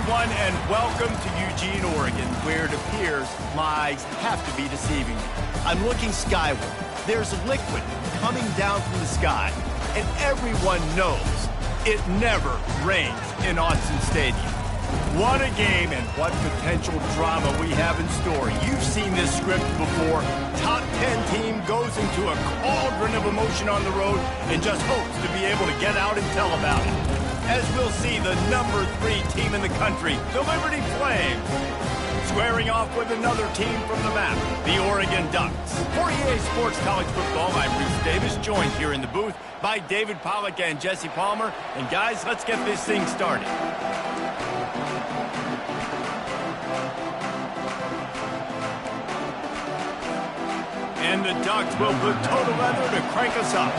everyone, and welcome to Eugene, Oregon, where it appears my eyes have to be deceiving me. I'm looking skyward. There's liquid coming down from the sky, and everyone knows it never rains in Autzen Stadium. What a game and what potential drama we have in store. You've seen this script before. Top 10 team goes into a cauldron of emotion on the road and just hopes to be able to get out and tell about it. As we'll see the number 3 team in the country, the Liberty Flames, squaring off with another team from the map, the Oregon Ducks. For EA Sports College Football, I'm Reese Davis, joined here in the booth by David Pollack and Jesse Palmer. And guys, let's get this thing started. And the Ducks will put total leather to crank us up.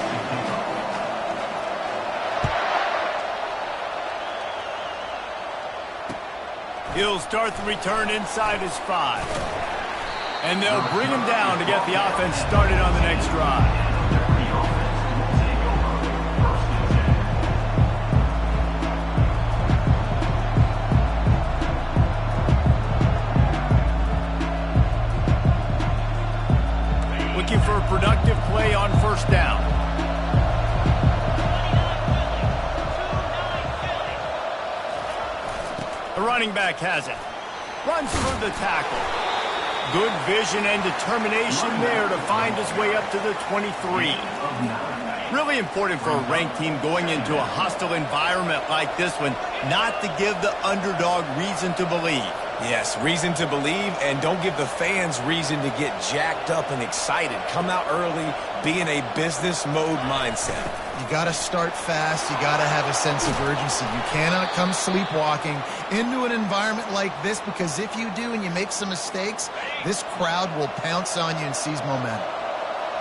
He'll start the return inside his 5. And they'll bring him down to get the offense started on the next drive. Looking for a productive play on first down. The running back has it. Runs through the tackle. Good vision and determination there to find his way up to the 23. Really important for a ranked team going into a hostile environment like this one, not to give the underdog reason to believe. Yes, reason to believe, and don't give the fans reason to get jacked up and excited. Come out early, be in a business mode mindset. You got to start fast. You got to have a sense of urgency. You cannot come sleepwalking into an environment like this, because if you do and you make some mistakes, this crowd will pounce on you and seize momentum.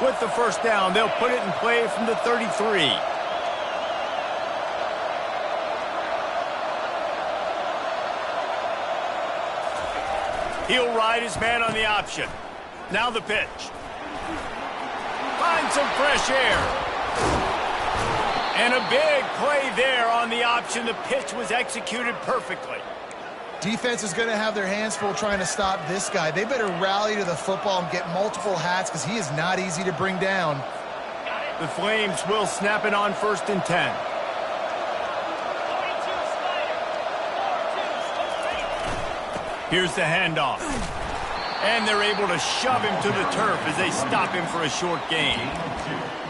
With the first down, they'll put it in play from the 33. He'll ride his man on the option. Now the pitch. Find some fresh air. And a big play there on the option. The pitch was executed perfectly. Defense is going to have their hands full trying to stop this guy. They better rally to the football and get multiple hats, because he is not easy to bring down. The Flames will snap it on first and 10. Here's the handoff. And they're able to shove him to the turf as they stop him for a short gain.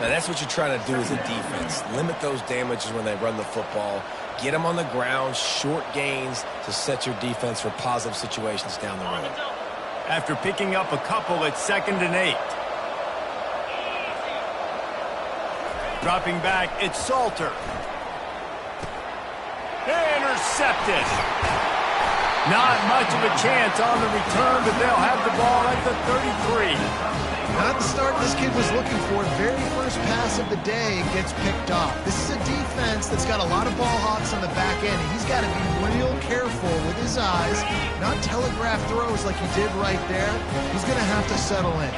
Now, that's what you're trying to do as a defense. Limit those damages when they run the football. Get them on the ground, short gains to set your defense for positive situations down the road. After picking up a couple, it's 2nd and 8. Dropping back, it's Salter. Intercepted. Not much of a chance on the return, but they'll have the ball at the 33. Not the start this kid was looking for. Very first pass of the day gets picked off. This is a defense that's got a lot of ball hawks on the back end. He's got to be real careful with his eyes, not telegraph throws like he did right there. He's going to have to settle in.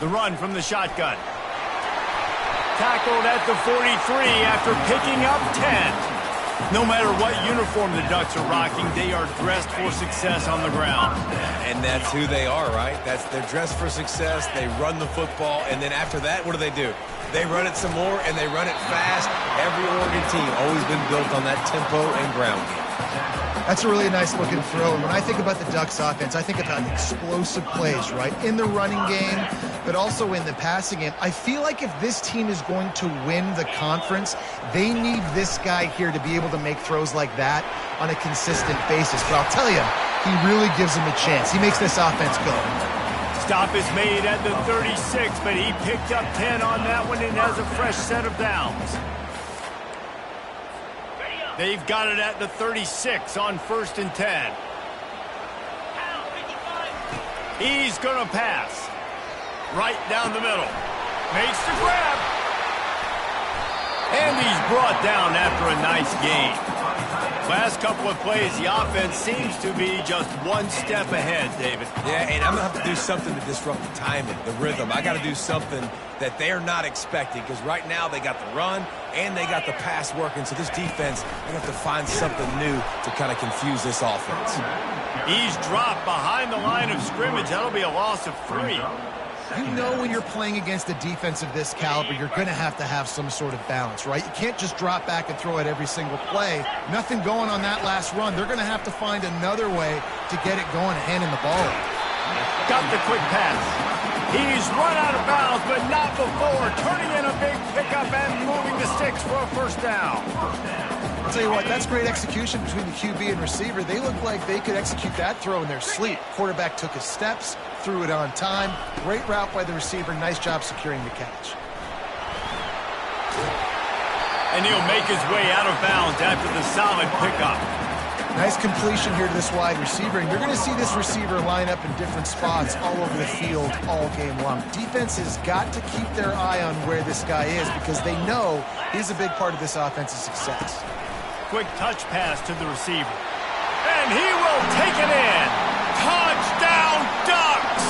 The run from the shotgun. Tackled at the 43 after picking up 10. No matter what uniform the Ducks are rocking, they are dressed for success on the ground. And that's who they are, right? They're dressed for success. They run the football, and then after that, what do? They run it some more, and they run it fast. Every Oregon team always been built on that tempo and ground game. That's a really nice looking throw. And when I think about the Ducks offense, I think about explosive plays, right? In the running game, but also in the passing game. I feel like if this team is going to win the conference, they need this guy here to be able to make throws like that on a consistent basis. But I'll tell you, he really gives them a chance. He makes this offense go. Stop is made at the 36, but he picked up 10 on that one and has a fresh set of downs. They've got it at the 36 on 1st and 10. He's going to pass. Right down the middle. Makes the grab. And he's brought down after a nice gain. Last couple of plays, the offense seems to be just one step ahead, David. Yeah, and I'm going to have to do something to disrupt the timing, the rhythm. I got to do something that they're not expecting, because right now they got the run and they got the pass working. So this defense, they have to find something new to kind of confuse this offense. He's dropped behind the line of scrimmage. That'll be a loss of 3. You know when you're playing against a defense of this caliber, you're going to have some sort of balance, right? You can't just drop back and throw it every single play. Nothing going on that last run. They're going to have to find another way to get it going and handing the ball. Got the quick pass. He's run out of bounds, but not before turning in a big pickup and moving the sticks for a first down. I'll tell you what, that's great execution between the QB and receiver. They look like they could execute that throw in their sleep. Quarterback took his steps, threw it on time. Great route by the receiver. Nice job securing the catch. And he'll make his way out of bounds after the solid pickup. Nice completion here to this wide receiver. And you're going to see this receiver line up in different spots all over the field all game long. Defense has got to keep their eye on where this guy is, because they know he's a big part of this offense's success. Quick touch pass to the receiver. And he will take it in. Touchdown, Ducks!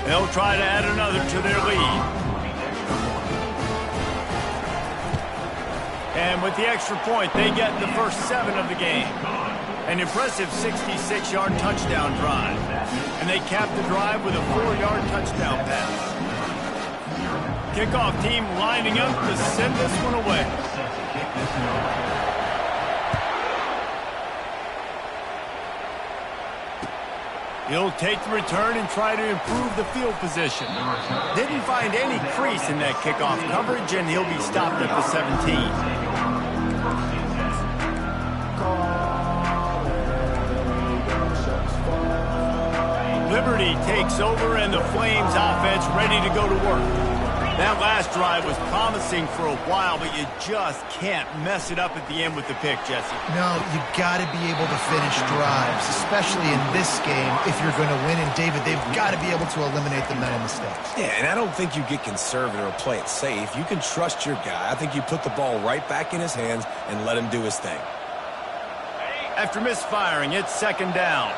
They'll try to add another to their lead. And with the extra point, they get the first 7 of the game. An impressive 66-yard touchdown drive. And they cap the drive with a 4-yard touchdown pass. Kickoff team lining up to send this one away. He'll take the return and try to improve the field position. Didn't find any crease in that kickoff coverage, and he'll be stopped at the 17. Liberty takes over, and the Flames offense ready to go to work. That last drive was promising for a while, but you just can't mess it up at the end with the pick, Jesse. No, you got to be able to finish drives, especially in this game if you're going to win. And, David, they've got to be able to eliminate the mental mistakes. Yeah, and I don't think you get conservative or play it safe. You can trust your guy. I think you put the ball right back in his hands and let him do his thing. After misfiring, it's second down.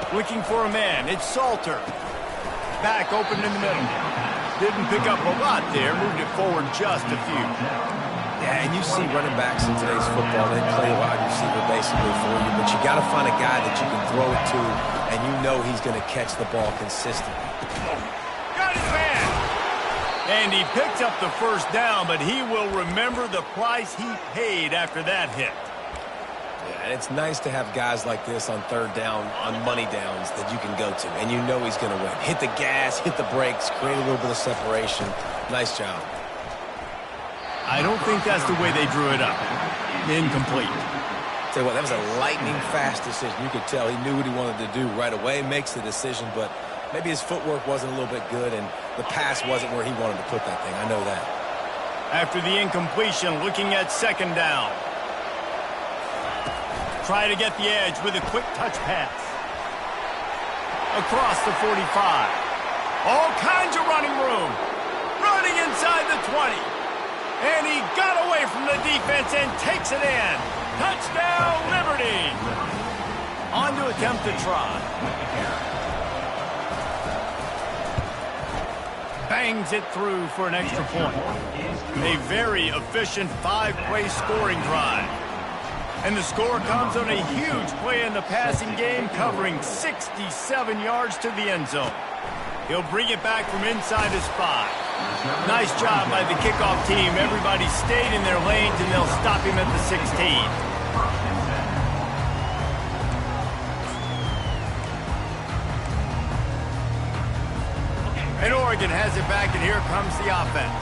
Looking for a man. It's Salter. Back open in the middle. Didn't pick up a lot there. Moved it forward just a few. Yeah, and you see running backs in today's football, they play wide receiver basically for you, but you got to find a guy that you can throw it to, and you know he's going to catch the ball consistently. Got his man! And he picked up the first down, but he will remember the price he paid after that hit. And it's nice to have guys like this on third down, on money downs that you can go to, and you know he's going to win. Hit the gas, hit the brakes, create a little bit of separation. Nice job. I don't think that's the way they drew it up. Incomplete. Tell you what, that was a lightning-fast decision. You could tell he knew what he wanted to do right away, makes the decision, but maybe his footwork wasn't a little bit good, and the pass wasn't where he wanted to put that thing. I know that. After the incompletion, looking at second down. Try to get the edge with a quick touch pass. Across the 45. All kinds of running room. Running inside the 20. And he got away from the defense and takes it in. Touchdown, Liberty. On to attempt to try. Bangs it through for an extra point. A very efficient 5-play scoring drive. And the score comes on a huge play in the passing game, covering 67 yards to the end zone. He'll bring it back from inside his 5. Nice job by the kickoff team. Everybody stayed in their lanes, and they'll stop him at the 16. And Oregon has it back, and here comes the offense.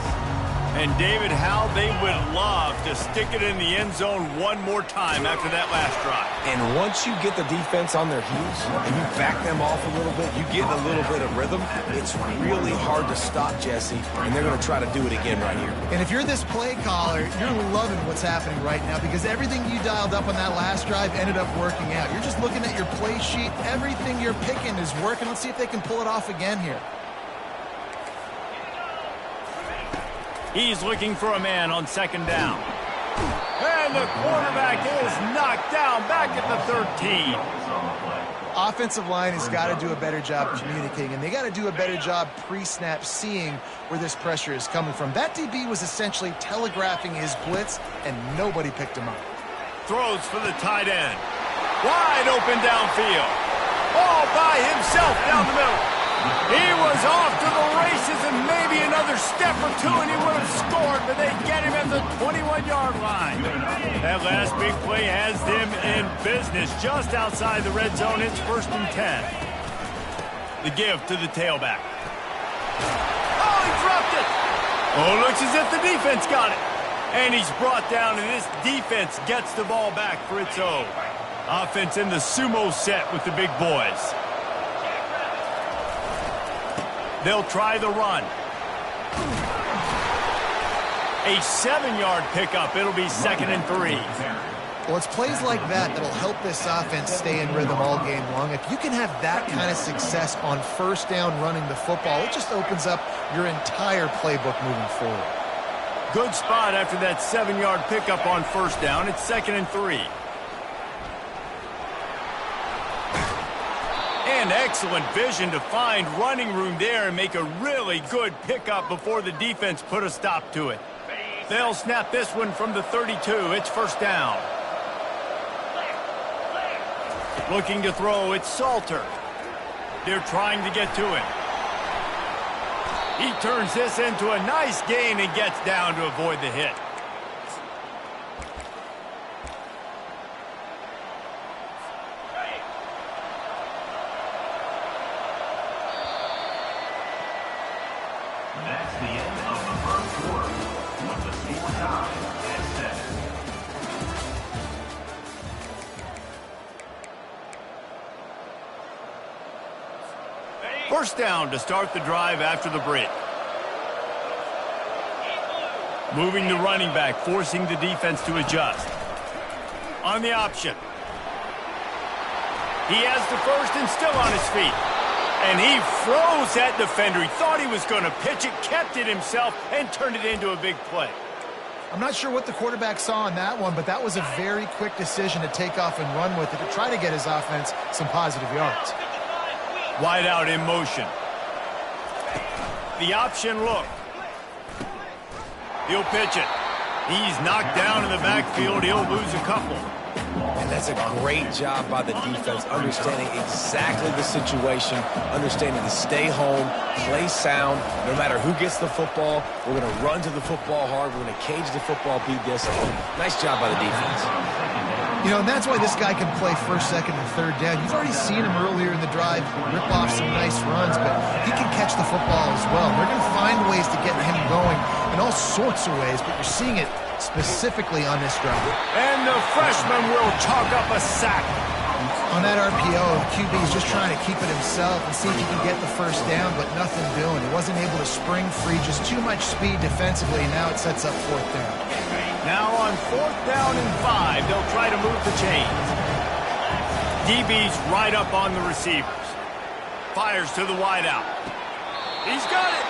And David, how they would love to stick it in the end zone one more time after that last drive. And once you get the defense on their heels and you back them off a little bit, you get a little bit of rhythm, it's really hard to stop, Jesse, and they're going to try to do it again right here. And if you're this play caller, you're loving what's happening right now because everything you dialed up on that last drive ended up working out. You're just looking at your play sheet. Everything you're picking is working. Let's see if they can pull it off again here. He's looking for a man on second down. And the quarterback is knocked down back at the 13. Offensive line has got to do a better job communicating, and they got to do a better job pre-snap seeing where this pressure is coming from. That DB was essentially telegraphing his blitz, and nobody picked him up. Throws for the tight end. Wide open downfield. All by himself down the middle. He was off to the races and maybe another step or two and he would have scored, but they get him at the 21-yard line. That last big play has them in business just outside the red zone. It's 1st and 10. The give to the tailback. Oh, he dropped it. Oh, looks as if the defense got it. And he's brought down, and this defense gets the ball back for its own. Offense in the sumo set with the big boys. They'll try the run. A 7-yard pickup. It'll be 2nd and 3. Well, it's plays like that that'll help this offense stay in rhythm all game long. If you can have that kind of success on first down running the football, it just opens up your entire playbook moving forward. Good spot after that 7-yard pickup on first down. It's 2nd and 3. And excellent vision to find running room there and make a really good pickup before the defense put a stop to it. They'll snap this one from the 32. It's 1st down. Looking to throw, it's Salter. They're trying to get to him. He turns this into a nice gain and gets down to avoid the hit. That's the end of the first quarter, with the score tied at 7. First down to start the drive after the break. Moving the running back, forcing the defense to adjust. On the option. He has the first and still on his feet. And he froze that defender. He thought he was going to pitch it, kept it himself, and turned it into a big play. I'm not sure what the quarterback saw on that one, but that was a very quick decision to take off and run with it to try to get his offense some positive yards. Wide out in motion. The option look. He'll pitch it. He's knocked down in the backfield. He'll lose a couple. And that's a great job by the defense, understanding exactly the situation, understanding to stay home, play sound. No matter who gets the football, we're going to run to the football hard. We're going to cage the football, be disciplined. Nice job by the defense. You know, and that's why this guy can play first, second, and third down. You've already seen him earlier in the drive rip off some nice runs, but he can catch the football as well. They're going to find ways to get him going in all sorts of ways, but you're seeing it specifically on this drive. And the freshman will chalk up a sack. On that RPO, QB is just trying to keep it himself and see if he can get the first down, but nothing doing. He wasn't able to spring free, just too much speed defensively, and now it sets up 4th down. Now on 4th down and 5, they'll try to move the chains. DB's right up on the receivers. Fires to the wideout. He's got it.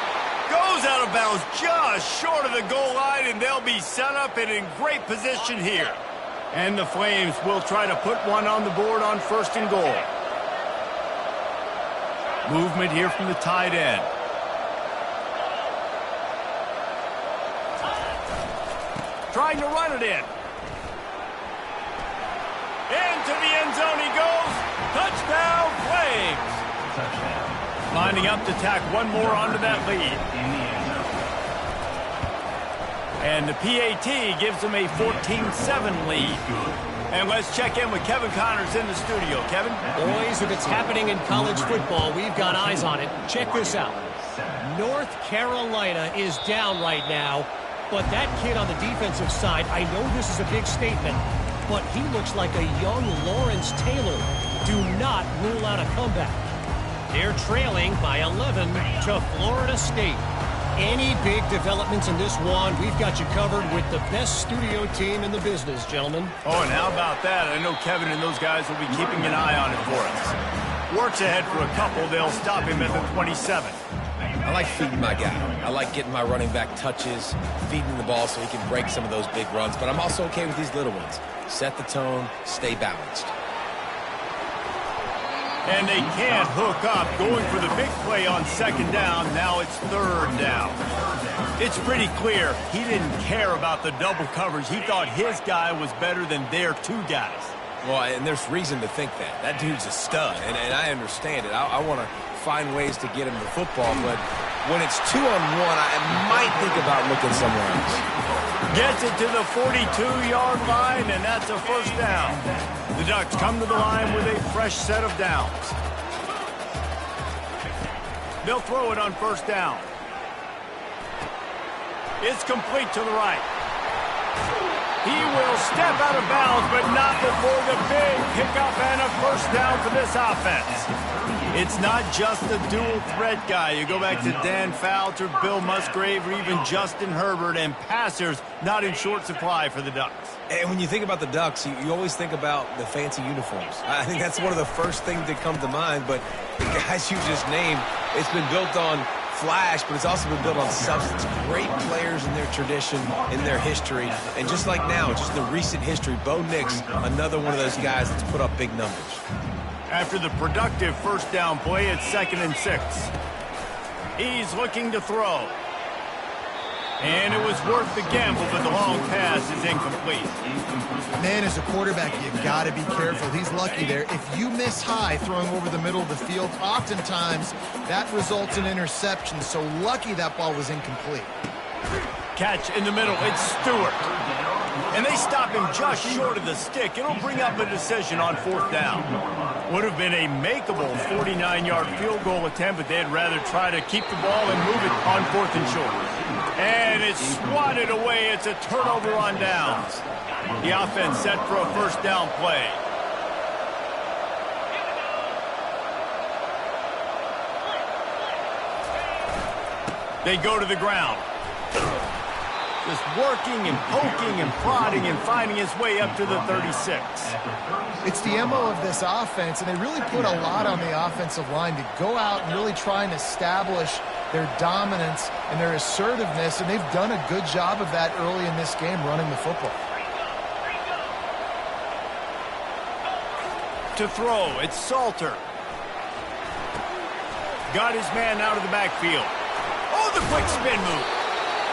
Goes out of bounds just short of the goal line, and they'll be set up and in great position here. And the Flames will try to put one on the board on 1st and goal. Movement here from the tight end. Trying to run it in. Into the end zone he goes. Touchdown, Flames. Lining up to tack one more onto that lead. And the PAT gives them a 14-7 lead. And let's check in with Kevin Connors in the studio. Kevin? Boys, if it's happening in college football, we've got eyes on it. Check this out. North Carolina is down right now, But that kid on the defensive side, I know this is a big statement, but he looks like a young Lawrence Taylor. Do not rule out a comeback. They're trailing by 11 to Florida State. Any big developments in this one, we've got you covered with the best studio team in the business, gentlemen. Oh, and how about that? I know Kevin and those guys will be keeping an eye on it for us. Works ahead for a couple. They'll stop him at the 27. I like feeding my guy. I like getting my running back touches, feeding the ball so he can break some of those big runs. But I'm also okay with these little ones. Set the tone, stay balanced. And they can't hook up. Going for the big play on second down. Now it's third down. It's pretty clear he didn't care about the double coverage. He thought his guy was better than their two guys. Well, and there's reason to think that. That dude's a stud, and I understand it. I want to find ways to get him the football, but when it's 2-on-1, I might think about looking somewhere else. Gets it to the 42-yard line, and that's a first down. The Ducks come to the line with a fresh set of downs. They'll throw it on first down. It's complete to the right. He will step out of bounds, but not before the big pickup and a first down for this offense. It's not just a dual threat guy. You go back to Dan Fouts, Bill Musgrave, or even Justin Herbert, and passers not in short supply for the Ducks. And when you think about the Ducks, you always think about the fancy uniforms. I think that's one of the first things that come to mind, but the guys you just named, it's been built on flash, but it's also been built on substance. Great players in their tradition, in their history, and just like now, just the recent history, Bo Nix, another one of those guys that's put up big numbers. After the productive first down play, it's 2nd and 6. He's looking to throw. And it was worth the gamble, but the long pass is incomplete. Man, as a quarterback, you've got to be careful. He's lucky there. If you miss high throwing over the middle of the field, oftentimes that results in interception. So lucky that ball was incomplete. Catch in the middle. It's Stewart. And they stop him just short of the stick. It'll bring up a decision on 4th down. Would have been a makeable 49-yard field goal attempt, but they'd rather try to keep the ball and move it on 4th and short. And it's swatted away. It's a turnover on downs. The offense set for a first down play. They go to the ground. Just working and poking and prodding and finding his way up to the 36. It's the MO of this offense, and they really put a lot on the offensive line to go out and really try and establish their dominance and their assertiveness, and they've done a good job of that early in this game running the football. To throw, it's Salter. Got his man out of the backfield. Oh, the quick spin move.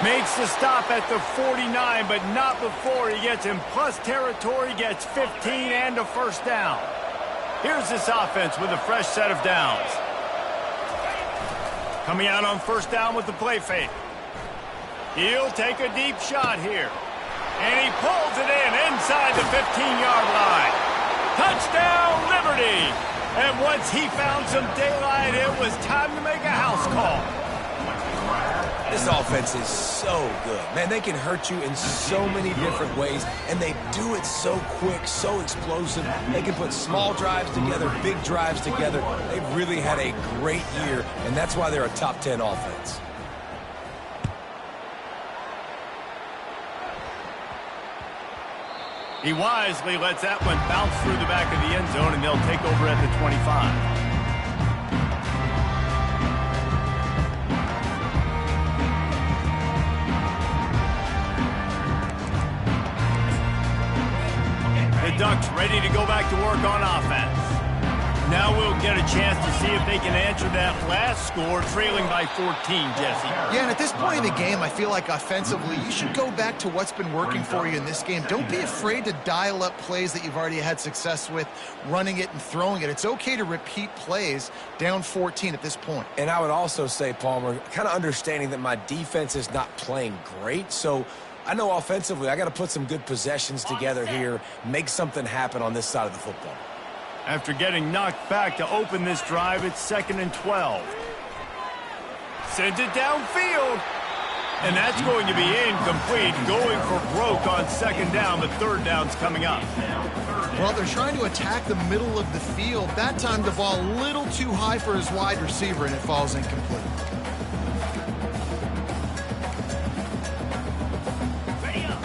Makes the stop at the 49, but not before he gets in plus territory, gets 15 and a first down. Here's this offense with a fresh set of downs. Coming out on first down with the play fake. He'll take a deep shot here. And he pulls it in inside the 15-yard line. Touchdown, Liberty! And once he found some daylight, it was time to make a house call. This offense is so good. Man, they can hurt you in so many different ways, and they do it so quick, so explosive. They can put small drives together, big drives together. They've really had a great year, and that's why they're a top 10 offense. He wisely lets that one bounce through the back of the end zone, and they'll take over at the 25. The Ducks ready to go back to work on offense. Now we'll get a chance to see if they can answer that last score, trailing by 14, Jesse. Yeah, and at this point in the game, I feel like offensively, you should go back to what's been working for you in this game. Don't be afraid to dial up plays that you've already had success with, running it and throwing it. It's okay to repeat plays down 14 at this point. And I would also say, Palmer, kind of understanding that my defense is not playing great, so I know offensively I got to put some good possessions together here, make something happen on this side of the football. After getting knocked back to open this drive, it's 2nd and 12. Sends it downfield. And that's going to be incomplete, going for broke on second down. The third down's coming up. Well, they're trying to attack the middle of the field. That time the ball a little too high for his wide receiver, and it falls incomplete.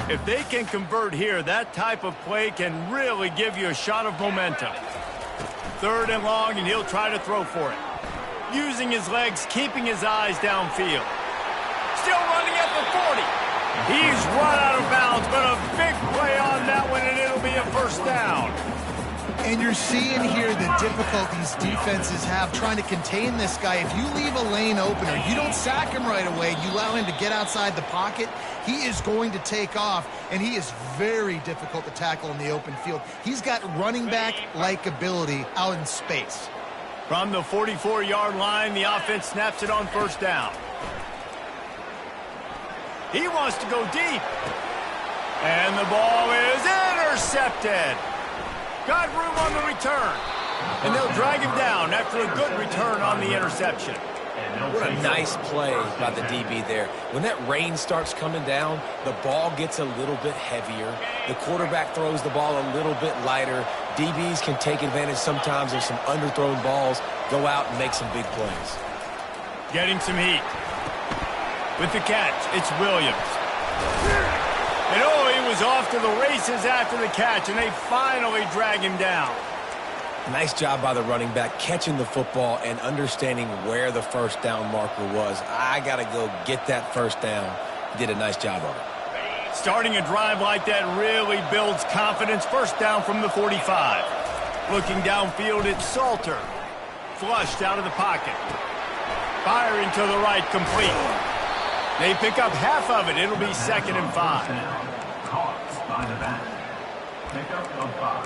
If they can convert here, that type of play can really give you a shot of momentum. Third and long, and he'll try to throw for it. Using his legs, keeping his eyes downfield. Still running at the 40. He's run out of bounds, but a big play on that one, and it'll be a first down. And you're seeing here the difficulties defenses have trying to contain this guy. If you leave a lane open or you don't sack him right away, you allow him to get outside the pocket, he is going to take off, and he is very difficult to tackle in the open field. He's got running back-like ability out in space. From the 44-yard line, the offense snaps it on first down. He wants to go deep. And the ball is intercepted. Got room on the return. And they'll drag him down after a good return on the interception. What a nice play by the DB there. When that rain starts coming down, the ball gets a little bit heavier. The quarterback throws the ball a little bit lighter. DBs can take advantage sometimes of some underthrown balls, go out and make some big plays. Getting some heat. With the catch, it's Williams. And he was off to the races after the catch, and they finally drag him down. Nice job by the running back catching the football and understanding where the first down marker was. I got to go get that first down. He did a nice job of it. Starting a drive like that really builds confidence. First down from the 45. Looking downfield, it's Salter. Flushed out of the pocket. Firing to the right, complete. They pick up half of it. It'll be 2nd and 5.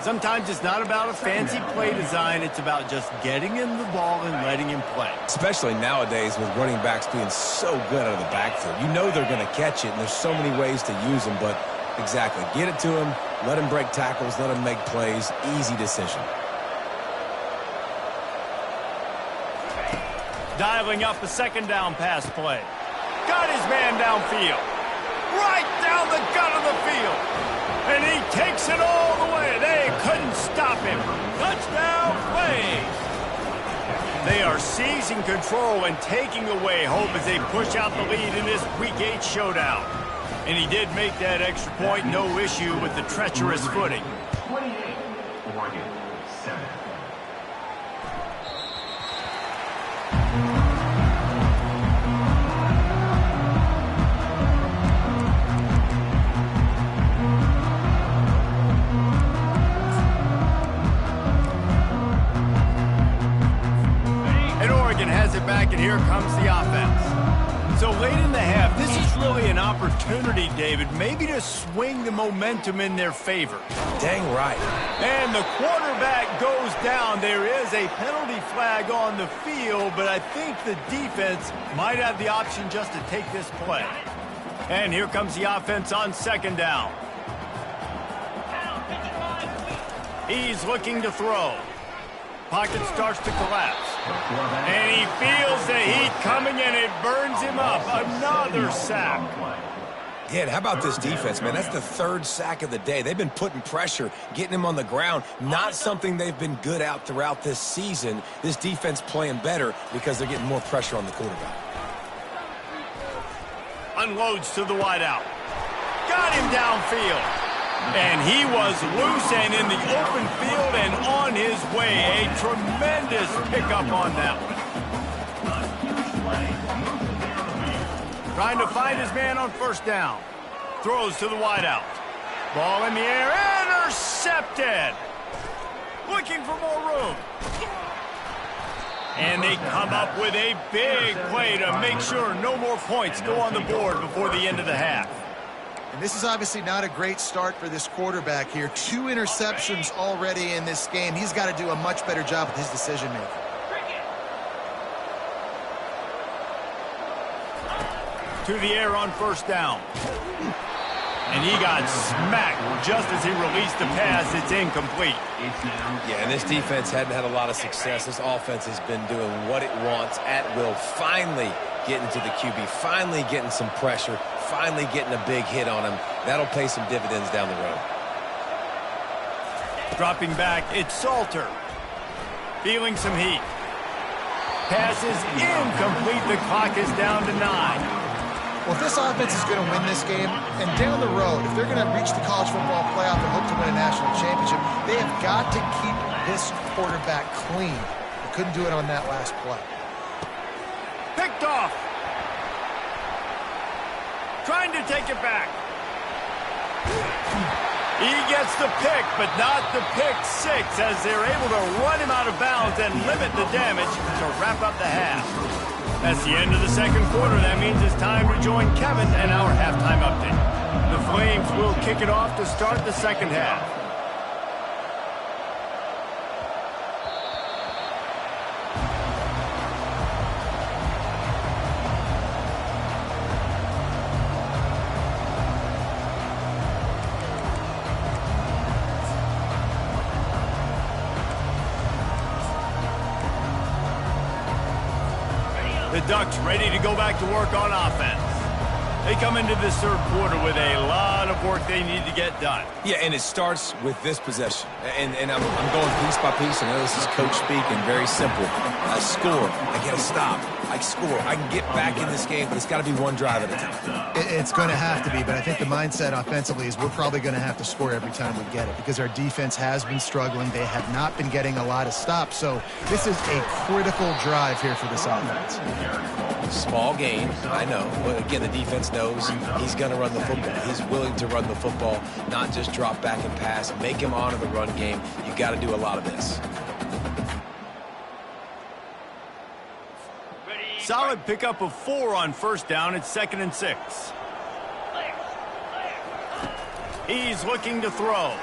Sometimes it's not about a fancy play design. It's about just getting him the ball and letting him play. Especially nowadays with running backs being so good out of the backfield. You know they're going to catch it, and there's so many ways to use them. But exactly, get it to him, let him break tackles, let him make plays. Easy decision. Dialing up a second down pass play. Got his man downfield. Right down the gut of the field. And he takes it all the way. They couldn't stop him. Touchdown Braves. They are seizing control and taking away hope as they push out the lead in this Week 8 showdown. And he did make that extra point. No issue with the treacherous footing. 28, Oregon, 7. Back, and here comes the offense. So late in the half, this is really an opportunity, David, maybe to swing the momentum in their favor. Dang right. And the quarterback goes down. There is a penalty flag on the field, but I think the defense might have the option just to take this play. And here comes the offense on second down. He's looking to throw. Pocket starts to collapse. And he feels the heat coming, and it burns him up. Another sack. Yeah, and how about this defense, man? That's the 3rd sack of the day. They've been putting pressure, getting him on the ground. Not something they've been good at throughout this season. This defense playing better because they're getting more pressure on the quarterback. Unloads to the wideout. Got him downfield. And he was loose and in the open field and on his way. A tremendous pickup on that one. Trying to find his man on first down. Throws to the wideout. Ball in the air. Intercepted. Looking for more room. And they come up with a big play to make sure no more points go on the board before the end of the half. And this is obviously not a great start for this quarterback here. 2 interceptions already in this game. He's got to do a much better job with his decision-making. To the air on first down. And he got smacked just as he released the pass. It's incomplete. Yeah, and this defense hadn't had a lot of success. This offense has been doing what it wants at will. Finally getting to the QB, finally getting some pressure, finally getting a big hit on him. That'll pay some dividends down the road. Dropping back, it's Salter. Feeling some heat. Pass is incomplete. The clock is down to 9. Well, if this offense is going to win this game, and down the road, if they're going to reach the college football playoff and hope to win a national championship, they have got to keep this quarterback clean. They couldn't do it on that last play. Picked off. Trying to take it back. He gets the pick, but not the pick six, as they're able to run him out of bounds and limit the damage to wrap up the half. That's the end of the second quarter. That means it's time to join Kevin and our halftime update. The Flames will kick it off to start the second half. The Ducks ready to go back to work on offense. They come into this third quarter with a lot of work they need to get done. Yeah, and it starts with this possession. And I'm going piece by piece. I know this is coach speak and very simple. I score. I get a stop. I score. I can get back in this game, but it's got to be one drive at a time. It's going to have to be, but I think the mindset offensively is we're probably going to have to score every time we get it because our defense has been struggling. They have not been getting a lot of stops, so this is a critical drive here for this offense. Small game, I know. But again, the defense knows he's going to run the football. He's willing to run the football, not just drop back and pass. Make him honor the run game. You got to do a lot of this. Solid pickup of 4 on first down. It's 2nd and 6. He's looking to throw.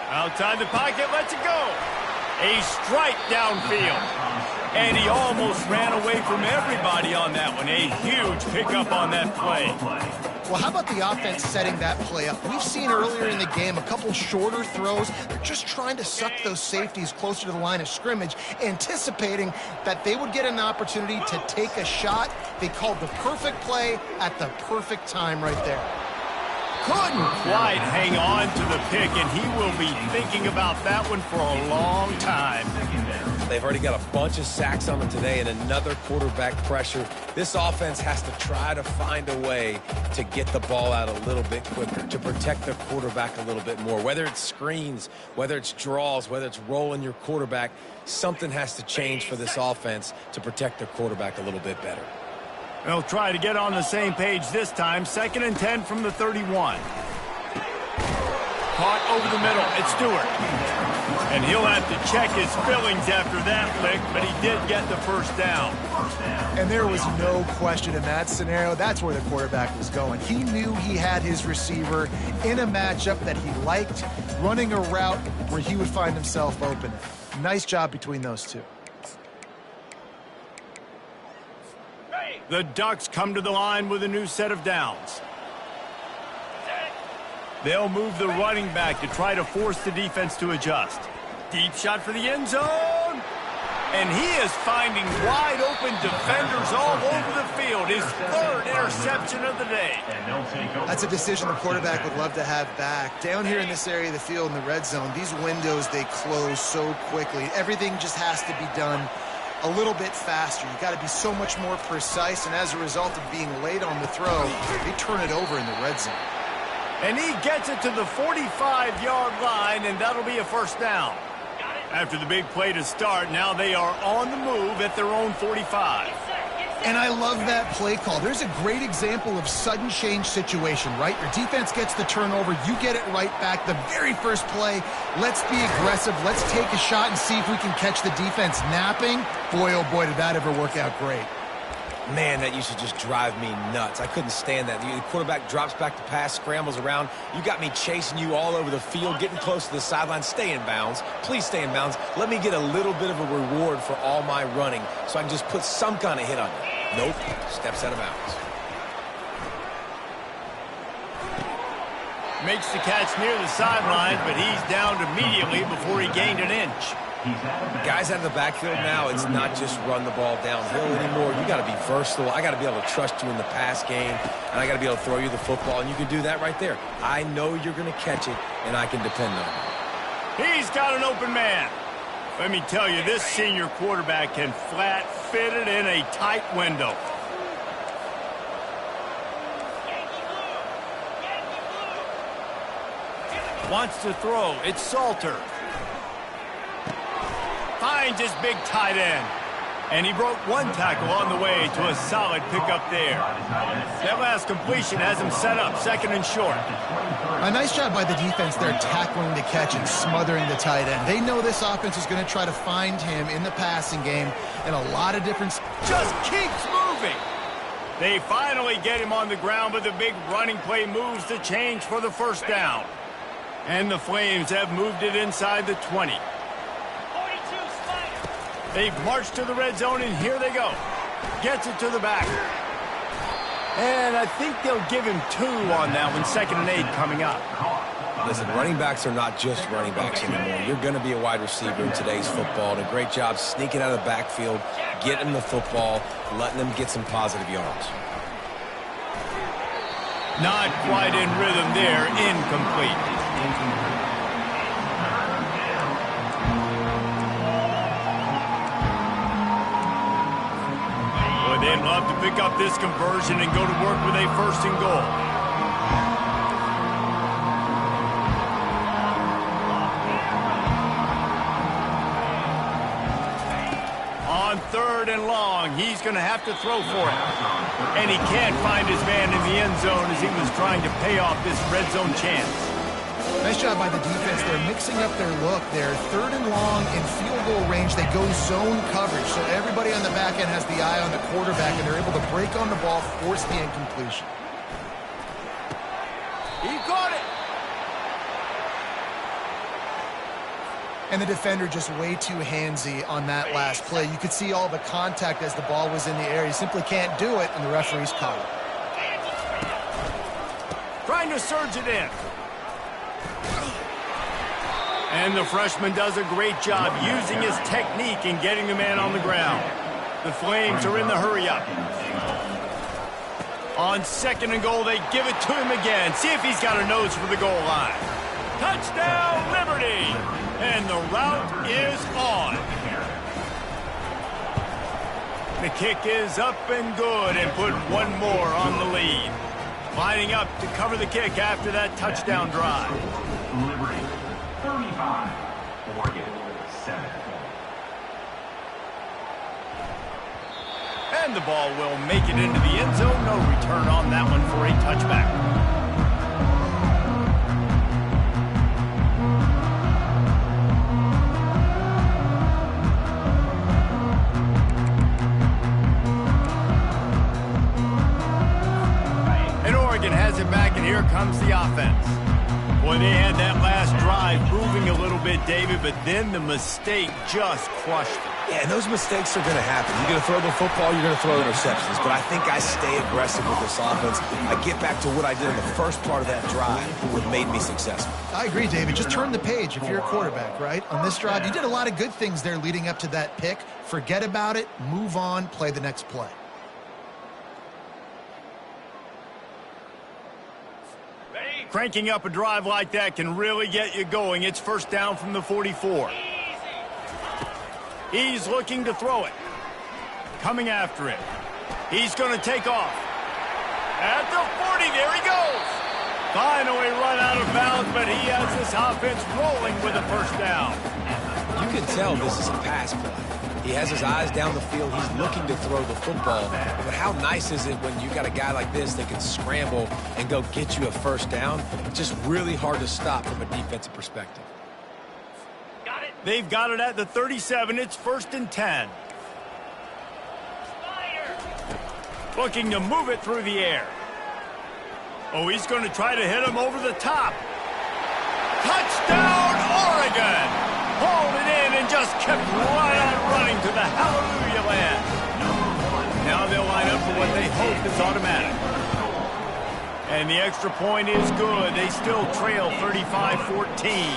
Outside the pocket, lets it go. A strike downfield. And he almost ran away from everybody on that one. A huge pickup on that play. Well, how about the offense setting that play up? We've seen earlier in the game a couple shorter throws. They're just trying to suck those safeties closer to the line of scrimmage, anticipating that they would get an opportunity to take a shot. They called the perfect play at the perfect time right there. Couldn't quite hang on to the pick, and he will be thinking about that one for a long time. They've already got a bunch of sacks on them today and another quarterback pressure. This offense has to try to find a way to get the ball out a little bit quicker, to protect the quarterback a little bit more. Whether it's screens, whether it's draws, whether it's rolling your quarterback, something has to change for this offense to protect their quarterback a little bit better. They'll try to get on the same page this time. 2nd and 10 from the 31. Caught over the middle. It's Stewart. And he'll have to check his fillings after that lick, but he did get the first down. And there was no question in that scenario. That's where the quarterback was going. He knew he had his receiver in a matchup that he liked, running a route where he would find himself open. Nice job between those two. The Ducks come to the line with a new set of downs. They'll move the running back to try to force the defense to adjust. Deep shot for the end zone. And he is finding wide open defenders all over the field. His 3rd interception of the day. That's a decision the quarterback would love to have back. Down here in this area of the field in the red zone, these windows, they close so quickly. Everything just has to be done a little bit faster. You got to be so much more precise, and as a result of being late on the throw, they turn it over in the red zone. And he gets it to the 45-yard line, and that'll be a first down. After the big play to start, now they are on the move at their own 45. And I love that play call. There's a great example of sudden change situation, right? Your defense gets the turnover, you get it right back. The very first play, let's be aggressive. Let's take a shot and see if we can catch the defense napping. Boy, oh boy, did that ever work out great. Man, that used to just drive me nuts. I couldn't stand that. The quarterback drops back to pass, scrambles around. You got me chasing you all over the field, getting close to the sideline. Stay in bounds. Please stay in bounds. Let me get a little bit of a reward for all my running so I can just put some kind of hit on you. Nope. Steps out of bounds. Makes the catch near the sideline, but he's downed immediately before he gained an inch. Guys out of the backfield now, it's not just run the ball downhill anymore. You got to be versatile. I got to be able to trust you in the pass game, and I got to be able to throw you the football, and you can do that right there. I know you're going to catch it, and I can depend on it. He's got an open man. Let me tell you, this senior quarterback can flat fit it in a tight window. Wants to throw. It's Salter. Finds his big tight end. And he broke one tackle on the way to a solid pickup there. That last completion has him set up, 2nd and short. A nice job by the defense there, tackling the catch and smothering the tight end. They know this offense is going to try to find him in the passing game, and a lot of different... Just keeps moving. They finally get him on the ground, but the big running play moves the change for the first down. And the Flames have moved it inside the 20. They've marched to the red zone, and here they go. Gets it to the back. And I think they'll give him 2 on that one. 2nd and 8 coming up. Listen, running backs are not just running backs anymore. You're going to be a wide receiver in today's football. And a great job sneaking out of the backfield, getting the football, letting them get some positive yards. Not quite in rhythm there. Incomplete. They'd love to pick up this conversion and go to work with a 1st and goal. On 3rd and long, he's going to have to throw for it. And he can't find his man in the end zone as he was trying to pay off this red zone chance. Nice job by the defense. They're mixing up their look. They're 3rd and long in field goal range. They go zone coverage, so everybody on the back end has the eye on the quarterback, and they're able to break on the ball, force the incompletion. He got it. And the defender just way too handsy on that last play. You could see all the contact as the ball was in the air. He simply can't do it, and the referee's caught it. Trying to surge it in. And the freshman does a great job using his technique and getting the man on the ground. The Flames are in the hurry-up. On 2nd and goal, they give it to him again. See if he's got a nose for the goal line. Touchdown, Liberty! And the route is on. The kick is up and good and put one more on the lead. Lining up to cover the kick after that touchdown drive. Liberty, 35. Oregon, 7. And the ball will make it into the end zone. No return on that one for a touchback. Has it back, and here comes the offense. Boy, they had that last drive moving a little bit, David, but then the mistake just crushed them. Yeah, and those mistakes are going to happen. You're going to throw the football, you're going to throw interceptions. But I think I stay aggressive with this offense. I get back to what I did in the first part of that drive, what made me successful. I agree, David. Just turn the page if you're a quarterback, right? On this drive, you did a lot of good things there leading up to that pick. Forget about it, move on, play the next play. Cranking up a drive like that can really get you going. It's 1st down from the 44. He's looking to throw it. Coming after it. He's going to take off. At the 40, there he goes. Finally run out of bounds, but he has this offense rolling with a 1st down. You can tell this is a pass play. He has his eyes down the field. He's looking to throw the football. But how nice is it when you got a guy like this that can scramble and go get you a 1st down? It's just really hard to stop from a defensive perspective. Got it. They've got it at the 37. It's 1st and 10. Looking to move it through the air. Oh, he's going to try to hit him over the top. Touchdown, Oregon! Hauled it in and just kept right on running to the hallelujah land. Now they'll line up for what they hope is automatic. And the extra point is good. They still trail 35-14.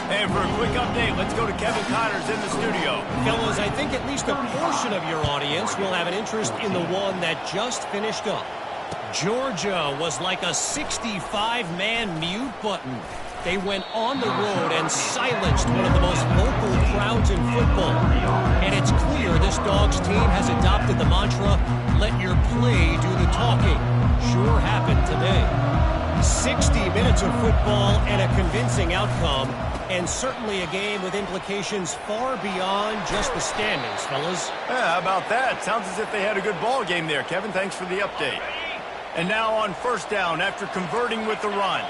And for a quick update, let's go to Kevin Connors in the studio. Fellas, I think at least a portion of your audience will have an interest in the one that just finished up. Georgia was like a 65-man mute button. They went on the road and silenced one of the most vocal crowds in football. And it's clear this Dogs team has adopted the mantra, let your play do the talking. Sure happened today. 60 minutes of football and a convincing outcome, and certainly a game with implications far beyond just the standings, fellas. Yeah, how about that? Sounds as if they had a good ball game there, Kevin. Thanks for the update. And now on first down after converting with the run.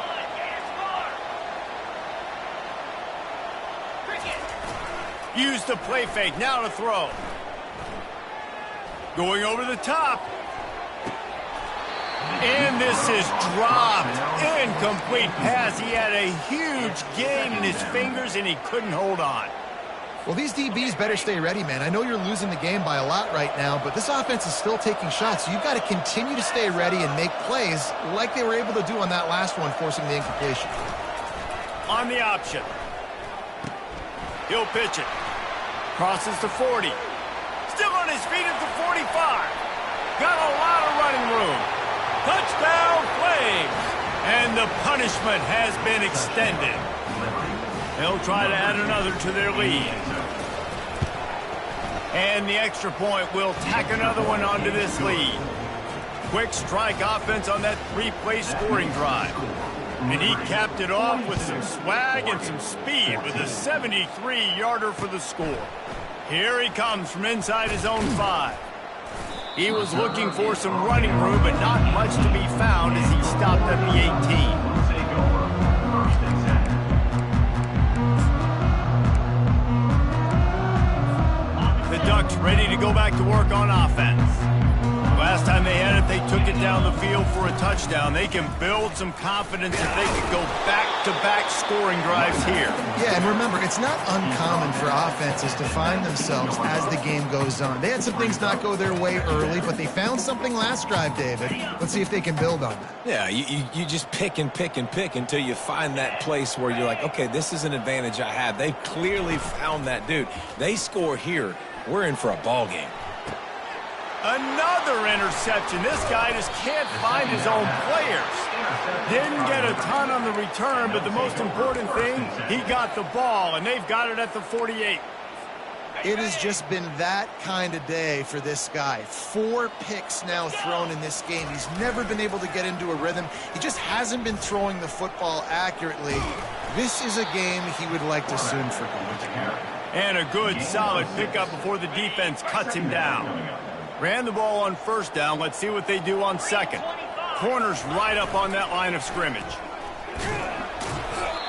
Use the play fake. Now to throw. Going over the top. And this is dropped. Incomplete pass. He had a huge gain in his fingers, and he couldn't hold on. Well, these DBs better stay ready, man. I know you're losing the game by a lot right now, but this offense is still taking shots. So you've got to continue to stay ready and make plays like they were able to do on that last one, forcing the incompletion. On the option. He'll pitch it. Crosses to 40. Still on his feet at the 45. Got a lot of running room. Touchdown Flames. And the punishment has been extended. They'll try to add another to their lead. And the extra point will tack another one onto this lead. Quick strike offense on that three-play scoring drive. And he capped it off with some swag and some speed with a 73-yarder for the score. Here he comes from inside his own 5. He was looking for some running room, but not much to be found as he stopped at the 18. The Ducks ready to go back to work on offense. Last time they had it, they took it down the field for a touchdown. They can build some confidence if they could go back-to-back scoring drives here. Yeah, and remember, it's not uncommon for offenses to find themselves as the game goes on. They had some things not go their way early, but they found something last drive, David. Let's see if they can build on that. Yeah, you just pick and pick and pick until you find that place where you're like, okay, this is an advantage I have. They've clearly found that dude. They score here. We're in for a ball game. Another interception. This guy just can't find his own players. Didn't get a ton on the return, but the most important thing, he got the ball, and they've got it at the 48. It has just been that kind of day for this guy. 4 picks now thrown in this game. He's never been able to get into a rhythm. He just hasn't been throwing the football accurately. This is a game he would like to soon forget. And a good, solid pickup before the defense cuts him down. Ran the ball on first down. Let's see what they do on second. Corners right up on that line of scrimmage.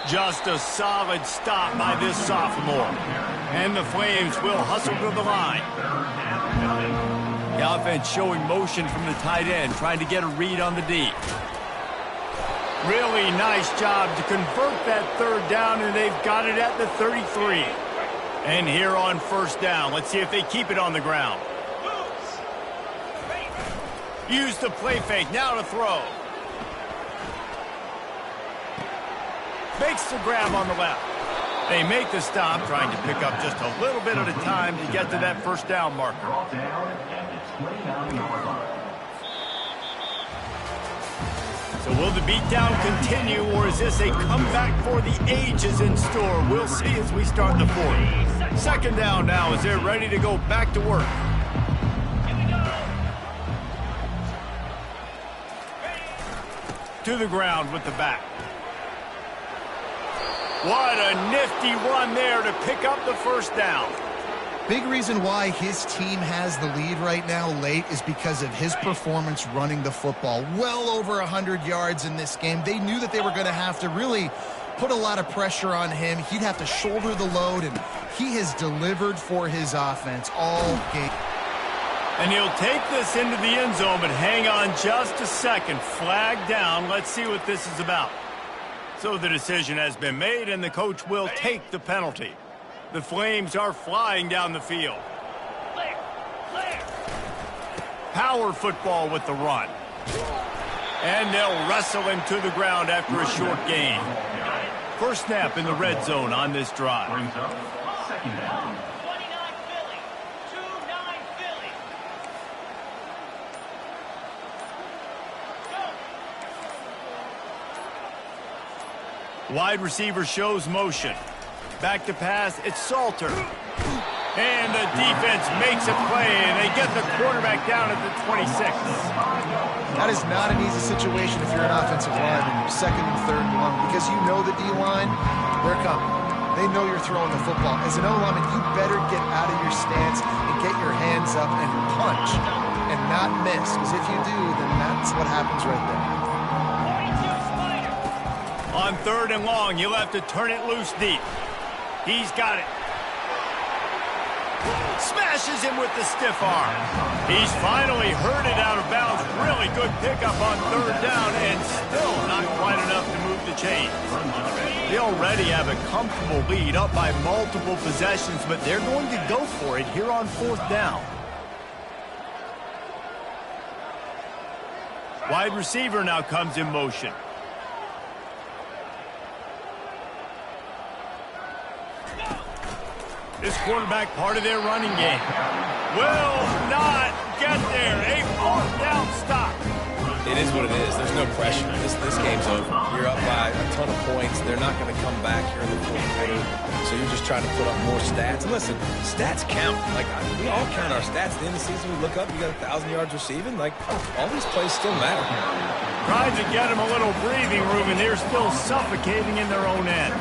Just a solid stop by this sophomore. And the Flames will hustle to the line. The offense showing motion from the tight end, trying to get a read on the D. Really nice job to convert that third down, and they've got it at the 33. And here on first down, let's see if they keep it on the ground. Use the play fake, now to throw. Makes the grab on the left. They make the stop, trying to pick up just a little bit at a time to get to that first down marker. So will the beatdown continue, or is this a comeback for the ages in store? We'll see as we start the fourth. Second down now as they're ready to go back to work. To the ground with the back. What a nifty run there to pick up the first down. Big reason why his team has the lead right now late is because of his performance running the football. Well over 100 yards in this game. They knew that they were going to have to really put a lot of pressure on him. He'd have to shoulder the load, and he has delivered for his offense all game. And he'll take this into the end zone, but hang on just a second. Flag down. Let's see what this is about. So the decision has been made, and the coach will take the penalty. The Flames are flying down the field. Power football with the run. And they'll wrestle him to the ground after a short gain. First snap in the red zone on this drive. Brings up second down. 29 Philly. 2-9 Philly. Wide receiver shows motion. Back to pass, it's Salter. And the defense makes a play, and they get the quarterback down at the 26. That is not an easy situation if you're an offensive lineman, second and third and long, because you know the D-line, they're coming. They know you're throwing the football. As an O-lineman, you better get out of your stance and get your hands up and punch and not miss, because if you do, then that's what happens right there. On third and long, you'll have to turn it loose deep. He's got it. Smashes him with the stiff arm. He's finally herded out of bounds. Really good pickup on third down, and still not quite enough to move the chains. They already have a comfortable lead, up by multiple possessions, but they're going to go for it here on fourth down. Wide receiver now comes in motion. This quarterback part of their running game. Will not get there. A fourth down stop. It is what it is. There's no pressure. This game's over. You're up by a ton of points. They're not going to come back here in the fourth quarter. So you're just trying to put up more stats. And listen, stats count. Like, we all count our stats. At the end of the season, we look up, you got 1,000 yards receiving. Like, all these plays still matter. Trying to get them a little breathing room, and they're still suffocating in their own end.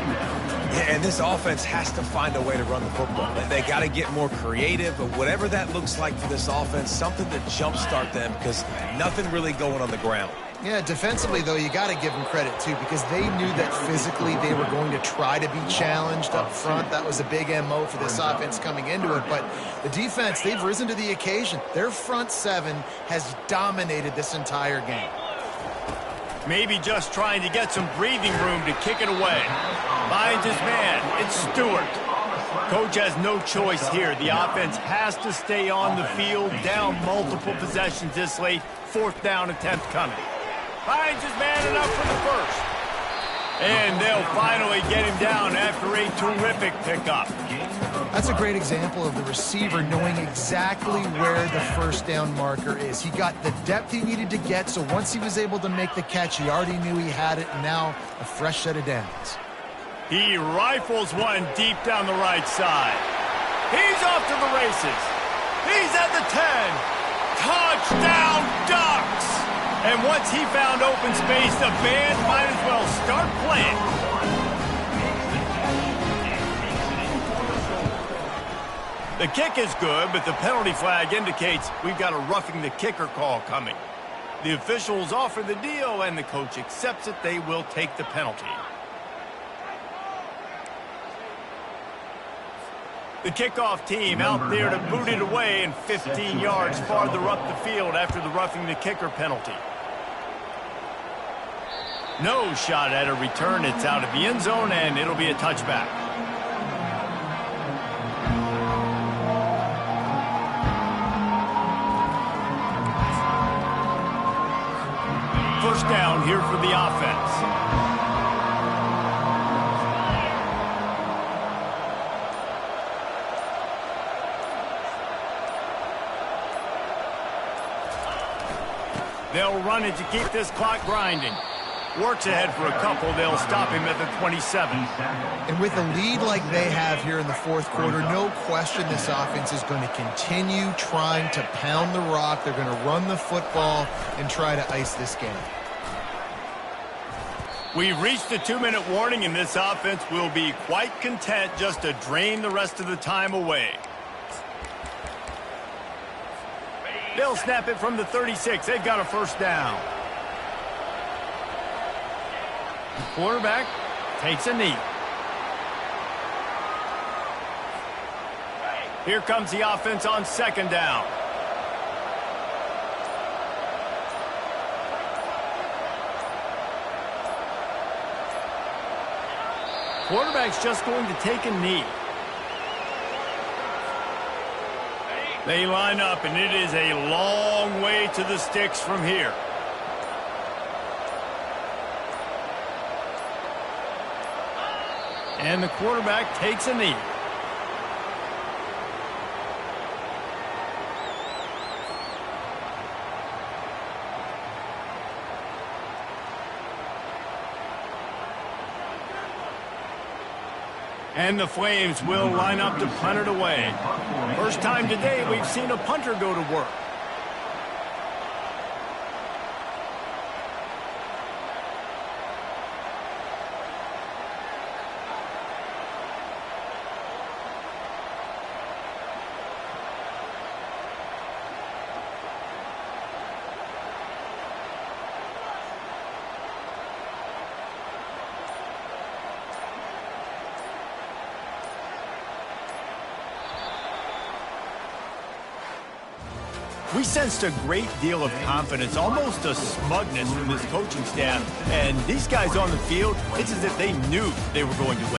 Yeah, and this offense has to find a way to run the football. They got to get more creative, but whatever that looks like for this offense, something to jumpstart them, because nothing really going on the ground. Yeah, defensively, though, you got to give them credit, too, because they knew that physically they were going to try to be challenged up front. That was a big MO for this offense coming into it. But the defense, they've risen to the occasion. Their front seven has dominated this entire game. Maybe just trying to get some breathing room to kick it away. Finds his man. It's Stewart. Coach has no choice here. The offense has to stay on the field, down multiple possessions this late. Fourth down attempt coming. Finds his man enough for the first. And they'll finally get him down after a terrific pickup. That's a great example of the receiver knowing exactly where the first down marker is. He got the depth he needed to get, so once he was able to make the catch, he already knew he had it, and now a fresh set of downs. He rifles one deep down the right side. He's off to the races. He's at the 10. Touchdown Ducks! And once he found open space, the band might as well start playing. The kick is good, but the penalty flag indicates we've got a roughing the kicker call coming. The officials offer the deal, and the coach accepts it. They will take the penalty. The kickoff team out there to boot it away and 15 yards farther up the field after the roughing the kicker penalty. No shot at a return. It's out of the end zone, and it'll be a touchback. First down here for the offense. They'll run it to keep this clock grinding. Works ahead for a couple. They'll stop him at the 27. And with a lead like they have here in the fourth quarter, no question this offense is going to continue trying to pound the rock. They're going to run the football and try to ice this game. We've reached the 2-minute warning, and this offense will be quite content just to drain the rest of the time away. They'll snap it from the 36. They've got a first down. The quarterback takes a knee. Here comes the offense on second down. Quarterback's just going to take a knee. They line up, and it is a long way to the sticks from here. And the quarterback takes a knee. And the Flames will line up to punt it away. First time today we've seen a punter go to work. We sensed a great deal of confidence, almost a smugness from this coaching staff. And these guys on the field, it's as if they knew they were going to win.